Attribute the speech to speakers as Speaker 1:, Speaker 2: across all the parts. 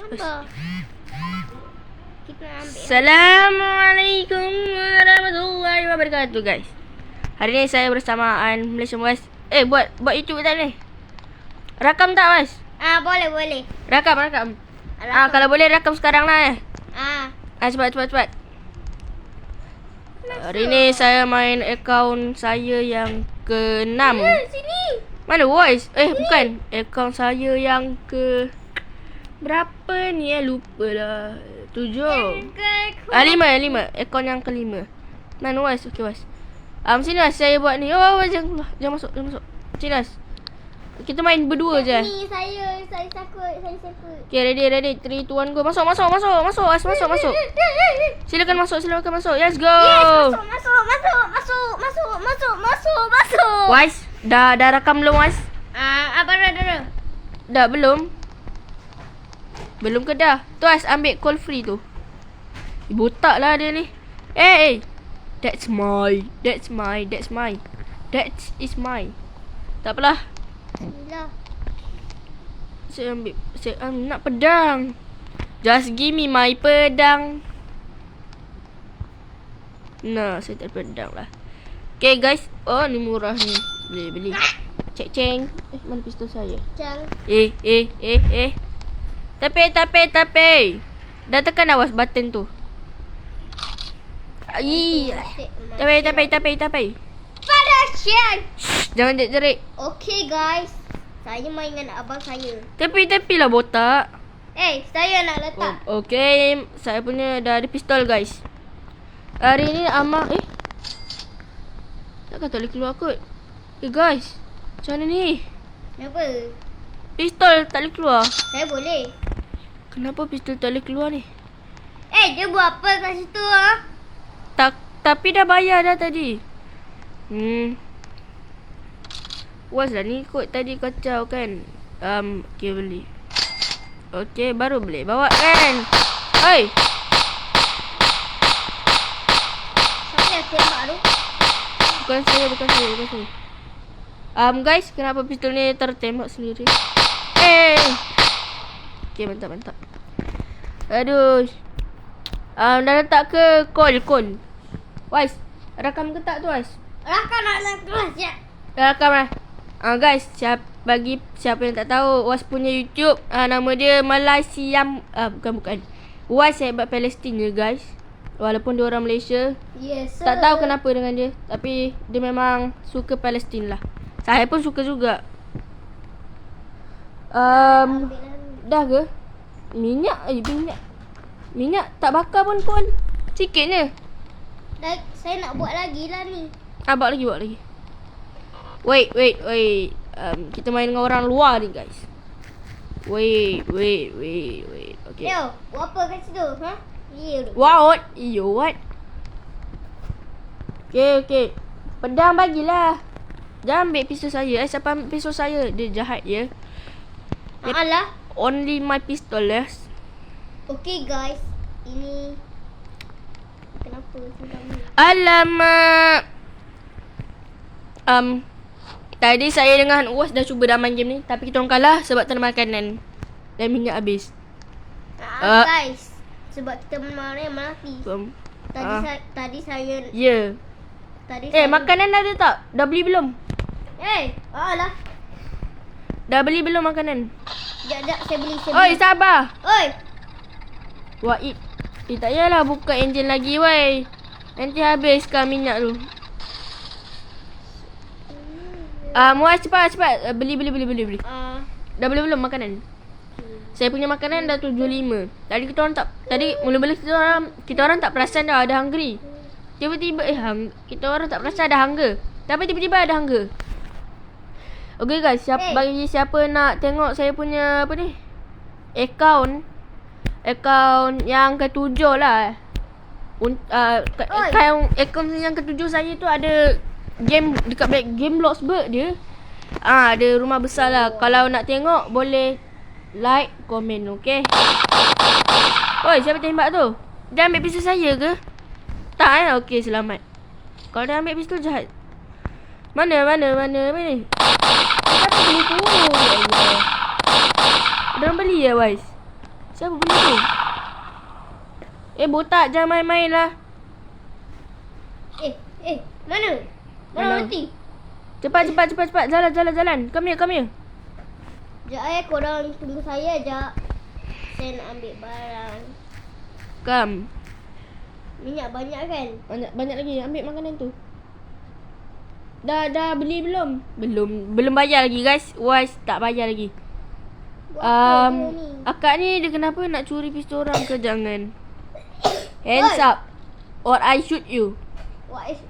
Speaker 1: Apa? Kita ambil.
Speaker 2: Assalamualaikum warahmatullahi wabarakatuh guys. Hari ni saya bersamaan Malaysia Boys. Buat YouTube tak ni? Rakam tak Mas?
Speaker 1: Boleh.
Speaker 2: Rakam. Kalau boleh rakam sekarang lah cepat. Hari ni saya main akaun saya yang ke-6.
Speaker 1: Sini.
Speaker 2: Mana voice? Bukan. Akaun saya yang ke berapa ni lupa dah. 7. 5. Akaun yang ke-5. Mana voice? Okey voice. Sini Mas, saya buat ni. Jangan masuk. Sini Mas. Kita main berdua je.
Speaker 1: Ni saya takut.
Speaker 2: Okay, ready. 3, 2, 1, go. Masuk. Mas, masuk. Silakan masuk. Let's go.
Speaker 1: Masuk.
Speaker 2: Wais, dah rakam belum, Wais?
Speaker 1: Apa dah?
Speaker 2: Dah belum? Belum ke dah? Tu Wais, ambil call free tu. Botak lah dia ni. That's my. That is mine. Tak apalah.
Speaker 1: Bismillah.
Speaker 2: Saya nak pedang. Just give me my pedang. Nah, saya tak ada pedang lah. Okay guys. Oh, ni murah ni. Beli. Ceng. Mana pistol saya?
Speaker 1: Cang.
Speaker 2: Tapi. Dah tekan awas button tu. Tapi.
Speaker 1: Pada Cang.
Speaker 2: Jangan jerit.
Speaker 1: Okay guys. Saya main dengan abang saya.
Speaker 2: Tepi lah botak.
Speaker 1: Saya nak letak.
Speaker 2: Okay, saya punya dah ada pistol guys. Hari ni Amang takkan tak boleh keluar kot. Guys, macam mana ni?
Speaker 1: Kenapa?
Speaker 2: Pistol tak boleh keluar.
Speaker 1: Saya boleh.
Speaker 2: Kenapa pistol tak boleh keluar ni?
Speaker 1: Dia buat apa kat situ
Speaker 2: Tapi dah bayar dah tadi. Was lah ni kot tadi kacau kan. Okay beli. Okay baru beli. Bawa kan.
Speaker 1: Siapa yang tembak tu?
Speaker 2: Bukan saya. Guys, kenapa pistol ni tertembak sendiri? Okay mantap. Aduh. Dah letak ke call. Wais, rakam ke tak tu Wais?
Speaker 1: Rakam nak kelas je.
Speaker 2: Dah rakam lah. Guys, bagi siapa yang tak tahu, Was punya YouTube nama dia Malaysia. Bukan. Was hebat Palestin je guys. Walaupun dia orang Malaysia.
Speaker 1: Yes sir.
Speaker 2: Tak tahu kenapa dengan dia, tapi dia memang suka Palestin lah. Saya pun suka juga. Dah ke? Minyak tak bakar pun kon. Sikit je.
Speaker 1: Saya nak buat lagi lah ni.
Speaker 2: Buat lagi. Wait. Kita main dengan orang luar ni guys. Wait. Okay.
Speaker 1: Yo, buat apa kat situ?
Speaker 2: What? Okay. Pedang bagilah. Jangan ambil pistol saya. Siapa ambil pistol saya? Dia jahat ya.
Speaker 1: Alah.
Speaker 2: Only my pistol yes.
Speaker 1: Okay guys. Ini kenapa sedang ni?
Speaker 2: Alamak. Tadi saya dengan Uwas dah cuba dah main game ni, tapi kita orang kalah sebab tak ada makanan dan minyak habis.
Speaker 1: Guys, sebab kita main mati. Tadi saya
Speaker 2: Ya. Makanan ada tak? Dah beli belum?
Speaker 1: alah.
Speaker 2: Dah beli belum makanan?
Speaker 1: Sekejap, saya beli.
Speaker 2: Oi, sabar.
Speaker 1: Oi.
Speaker 2: Tak payahlah buka enjin lagi wei. Nanti habiskan minyak tu. Muaz cepat. Beli. Dah beli belum makanan? Saya punya makanan dah 75. Tadi mula-mula kita orang tak perasan dah ada hungry. Tiba-tiba kita orang tak perasan ada hunger. Tapi tiba-tiba ada hunger. Okay guys, bagi siapa nak tengok saya punya akaun yang ke-7 lah. Akaun yang ke-7 saya tu ada game dekat back game blocks bird dia. Ada rumah besar lah. Kalau nak tengok boleh like, komen, okey. Oi, siapa tembak tu? Dia ambil pistol saya ke? Tak okey, selamat. Kalau dia ambil pistol jahat. Mana ni? Kenapa beli tu? Ya Allah. Diorang beli ya, guys. Siapa benda tu? Botak, jangan main-main lah.
Speaker 1: Mana?
Speaker 2: Mana?
Speaker 1: Mana roti?
Speaker 2: Cepat. Jalan. Come here.
Speaker 1: Sekejap korang tunggu saya sekejap. Saya nak ambil barang.
Speaker 2: Come.
Speaker 1: Minyak banyak kan?
Speaker 2: Banyak lagi. Ambil makanan tu. Dah beli belum? Belum bayar lagi guys. Wise tak bayar lagi.
Speaker 1: Buat apa dia ni?
Speaker 2: Akak ni dia kenapa nak curi pistol orang ke jangan? Hands up or I shoot you.
Speaker 1: What is...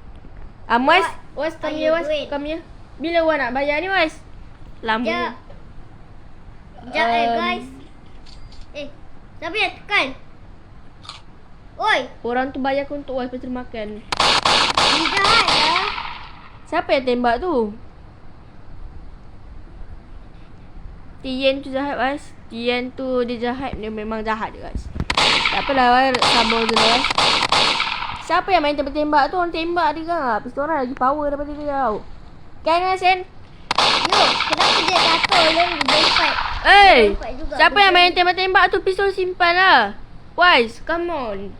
Speaker 2: Wise come
Speaker 1: are
Speaker 2: here,
Speaker 1: you
Speaker 2: Wise.
Speaker 1: doing?
Speaker 2: Come here. Bila Wise nak bayar ni, Wise? Lama.
Speaker 1: Sekejap guys. Siapa yang tekan? Oi,
Speaker 2: Orang tu bayar aku untuk Wise pasal makan.
Speaker 1: ni jahat lah.
Speaker 2: Siapa yang tembak tu? Tian tu jahat, Wise. Tian tu dia jahat. Dia memang jahat guys. Tak apalah, Wise. Sabar dulu, Wise. Siapa yang main tembak-tembak tu? Orang tembak dia kan. Pistol orang lagi power daripada dia tau. Kan, Sen?
Speaker 1: Yo, kenapa dia jatuh dan berempat? Berempat juga.
Speaker 2: Siapa yang main tembak-tembak tu? Pistol simpan lah. Wise, come on.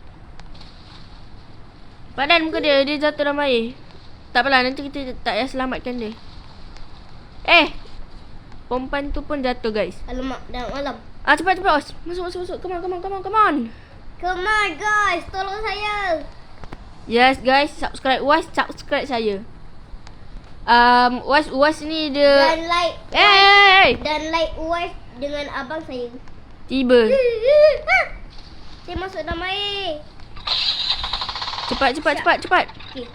Speaker 2: Padan muka dia. Dia jatuh dalam air. Tak apalah, nanti kita tak payah selamatkan dia. Perempuan tu pun jatuh guys.
Speaker 1: Alamak, dah malam.
Speaker 2: Cepat. Masuk. Come on.
Speaker 1: Come on guys, tolong saya.
Speaker 2: Yes guys, subscribe saya. Wise ni dia.
Speaker 1: Dan like Dan like Uwais dengan abang saya.
Speaker 2: Tiba.
Speaker 1: Saya masuk dalam air.
Speaker 2: Cepat.
Speaker 1: Okey.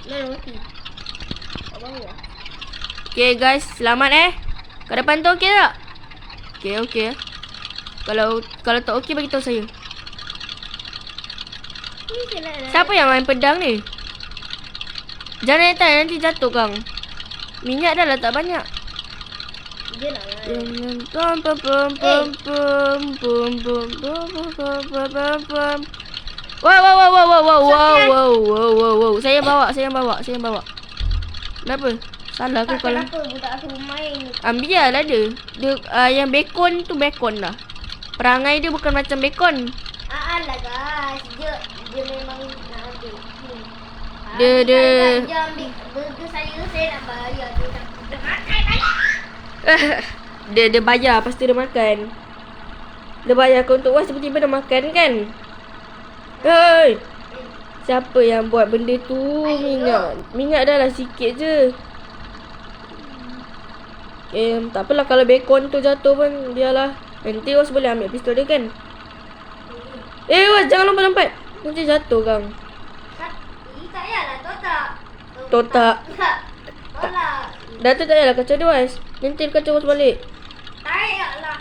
Speaker 1: Mana roti? Kat bawah.
Speaker 2: Okay guys, selamat Kat depan tu okey tak? Okay. Kalau tak okey bagi tahu saya. Siapa yang main pedang ni? Jangan nanti jatuh kang. Minyak dah lah tak banyak.
Speaker 1: Dia nak
Speaker 2: Wow. Saya bawa. Kenapa? Salah ke kalau?
Speaker 1: Kenapa budak aku main?
Speaker 2: Biarlah dia. Yang bacon tu bacon lah. Perangai dia bukan macam bacon.
Speaker 1: Lah guys. Dia memang nak ambil.
Speaker 2: Dia
Speaker 1: ambil burger saya nak bayar. Dia nak makan
Speaker 2: dia bayar pasti dia makan. Dia bayar kau untuk was tiba-tiba dah makan kan? Hei. Siapa yang buat benda tu? Minyak dah lah sikit je. Tak apalah kalau bacon tu jatuh pun biarlah. Nanti was boleh ambil pistol dia kan? Was jangan lompat-lompat. Nanti jatuh kang.
Speaker 1: Tak payahlah totak.
Speaker 2: Tolak. Dah tu tak payahlah kacau dia was. Nanti dia kacau was balik.
Speaker 1: Tak payahlah.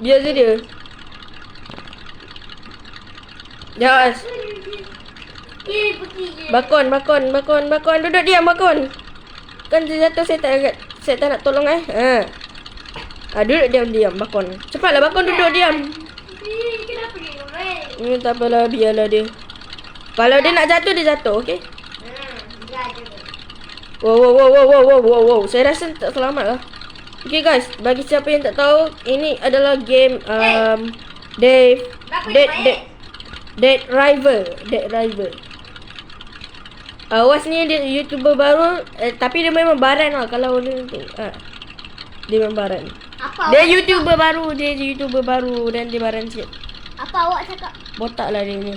Speaker 2: Biar je dia. Ya was. Bakon. Duduk diam bakon. Kan dia jatuh saya tak nak tolong duduk diam bakon. Cepatlah bakon duduk diam.
Speaker 1: Kenapa dia main?
Speaker 2: Tak apalah biarlah dia. Kalau dia nak jatuh dia jatuh, okey? Wow. Saya rasa tak selamat lah. Okay guys, bagi siapa yang tak tahu, ini adalah game Dead Rival. Was ni dia YouTuber baru, tapi dia memang baran lah kalau dia tu. Dia memang baran. Dia YouTuber baru dan dia baran sikit.
Speaker 1: Apa awak cakap?
Speaker 2: Botak lah dia ni.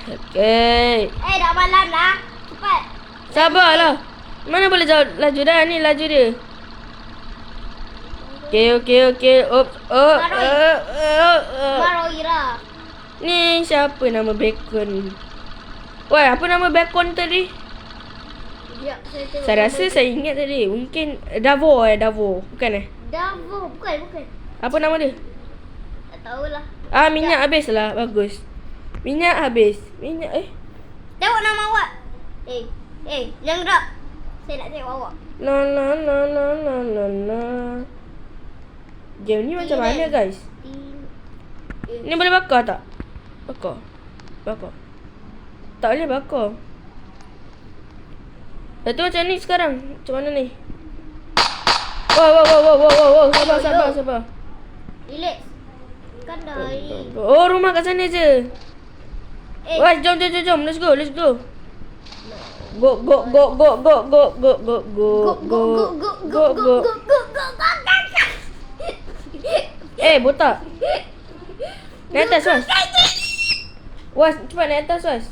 Speaker 2: Okay.
Speaker 1: Dah malam lah. Cepat.
Speaker 2: Sabarlah. Mana boleh laju dah ni laju dia. Okay.
Speaker 1: Maroira.
Speaker 2: Ni siapa nama bacon? Wah, apa nama bacon tadi?
Speaker 1: Ya, saya tengok.
Speaker 2: Saya rasa saya ingat tadi. Mungkin Davo. Bukan
Speaker 1: Davo, bukan.
Speaker 2: Apa nama dia?
Speaker 1: Tak tahulah.
Speaker 2: Minyak habis lah. Bagus. Minyak habis.
Speaker 1: Tengok nama awak. Jangan gerak. Saya nak tengok awak.
Speaker 2: Na. Game ni macam mana guys? Ni boleh bakar tak? Bakar. Tak boleh bakar. Dah tu macam ni sekarang. Macam mana ni? Wow. Sabar.
Speaker 1: Relax. Kan dah.
Speaker 2: Oh, rumah kat sana je.
Speaker 1: Eh.
Speaker 2: Wah, jom. Let's go. Go. Botak. Naik atas, Was. Was, cepat naik atas, Was.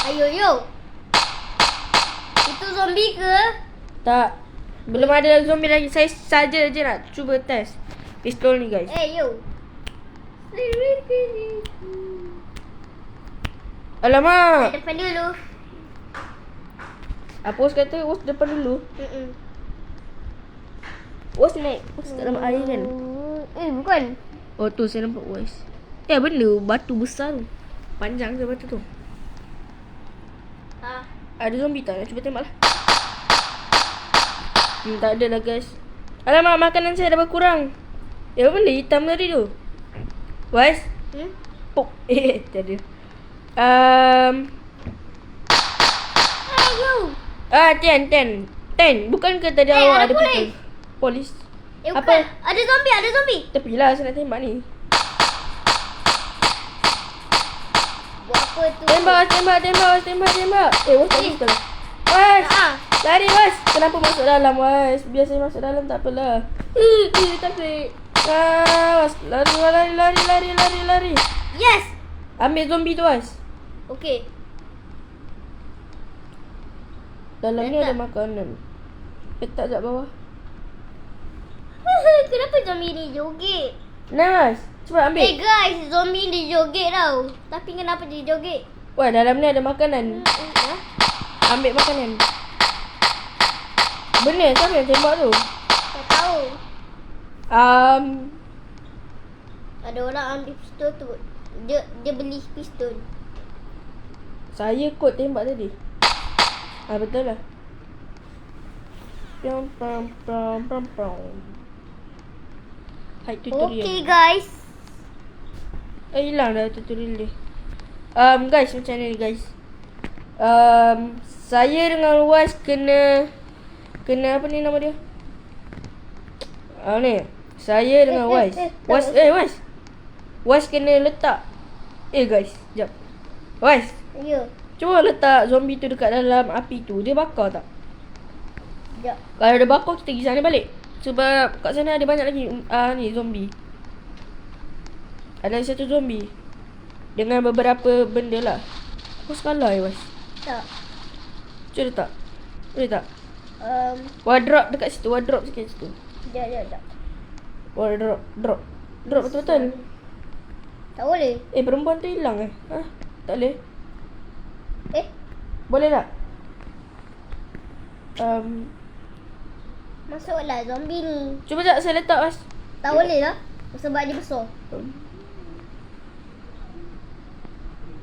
Speaker 1: Ayo, yo. Itu zombie ke?
Speaker 2: Tak. Belum ada zombie lagi. Saya saja je nak cuba test pistol ni, guys.
Speaker 1: Yo.
Speaker 2: Alamak.
Speaker 1: Depan dulu.
Speaker 2: Apa Was kata? Was depan dulu. Was naik. Was kat dalam air kan?
Speaker 1: Bukan.
Speaker 2: Oh tu saya nampak Was. Benda batu besar tu. Panjang ke batu tu? Ada zombie tak? Nak cuba tembak lah. Tak ada lah, guys. Alamak, makanan saya dah berkurang. Apa benda hitam tadi tu? Was? Pop. Tak ada.
Speaker 1: Ayo.
Speaker 2: 10. Bukan ke tadi awak ada pistol? Polis.
Speaker 1: Apa?
Speaker 2: Apa?
Speaker 1: Ada zombie.
Speaker 2: Tepilah, saya nak tembak ni.
Speaker 1: Buat apa tu?
Speaker 2: Tembak. Was tak pistol. Was! Lari, Was! Kenapa masuk dalam, Was? Biar saya masuk dalam, tak apalah. Takut. Was! Lari.
Speaker 1: Yes.
Speaker 2: Ambil zombie tu, Was.
Speaker 1: Okay.
Speaker 2: Dalam ni ada makanan. Letak kat bawah.
Speaker 1: Kenapa zombie ni joget?
Speaker 2: Nice. Cepat ambil.
Speaker 1: Guys, zombie ni joget tau. Tapi kenapa dia joget?
Speaker 2: Wah, dalam ni ada makanan. Ambil makanan. Benar, siapa yang tembak tu?
Speaker 1: Tak tahu. Ada orang ambil pistol tu. Dia beli pistol.
Speaker 2: Saya kot tembak tadi. Betul lah. Pam. Hai tutorial.
Speaker 1: Okay guys.
Speaker 2: Hilang dah tutorial dia. Guys, macam ni guys. Saya dengan Was kena apa ni nama dia? Ni. Saya dengan Was. Was kena letak. Guys, jap. Was,
Speaker 1: Ya.
Speaker 2: cuba letak zombie tu dekat dalam api tu. Dia bakar tak?
Speaker 1: Sekejap.
Speaker 2: Kalau dia bakar, kita pergi sana balik. Sebab kat sana ada banyak lagi ni zombie. Ada satu zombie dengan beberapa benda lah. Aku sekala Was.
Speaker 1: Tak.
Speaker 2: Cuba letak. Boleh tak? Wardrobe dekat situ. Wardrobe sikit situ.
Speaker 1: Sekejap.
Speaker 2: Wardrobe. Drop betul-betul.
Speaker 1: Tak boleh.
Speaker 2: Perempuan tu hilang tak boleh. Boleh tak?
Speaker 1: Masuklah zombie ni.
Speaker 2: Cuba tak saya letak, Was.
Speaker 1: Tak boleh lah. Sebab dia besar.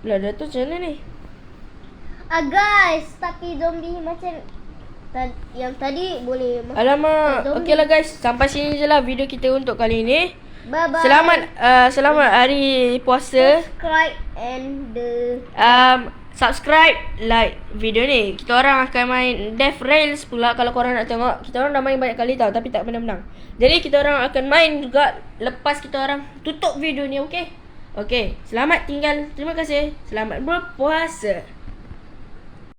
Speaker 2: Lah dah tu macam mana ni?
Speaker 1: Guys, tapi zombie macam yang tadi boleh masuk.
Speaker 2: Alamak.
Speaker 1: zombie.
Speaker 2: Okey lah guys, sampai sini je lah video kita untuk kali ini.
Speaker 1: Bye bye.
Speaker 2: Selamat hari puasa.
Speaker 1: Subscribe and
Speaker 2: Subscribe, like video ni. Kita orang akan main Death Rails pula. Kalau korang nak tengok, kita orang dah main banyak kali tau, tapi tak pernah menang. Jadi kita orang akan main juga lepas kita orang tutup video ni. Okay. Selamat tinggal. Terima kasih. Selamat berpuasa.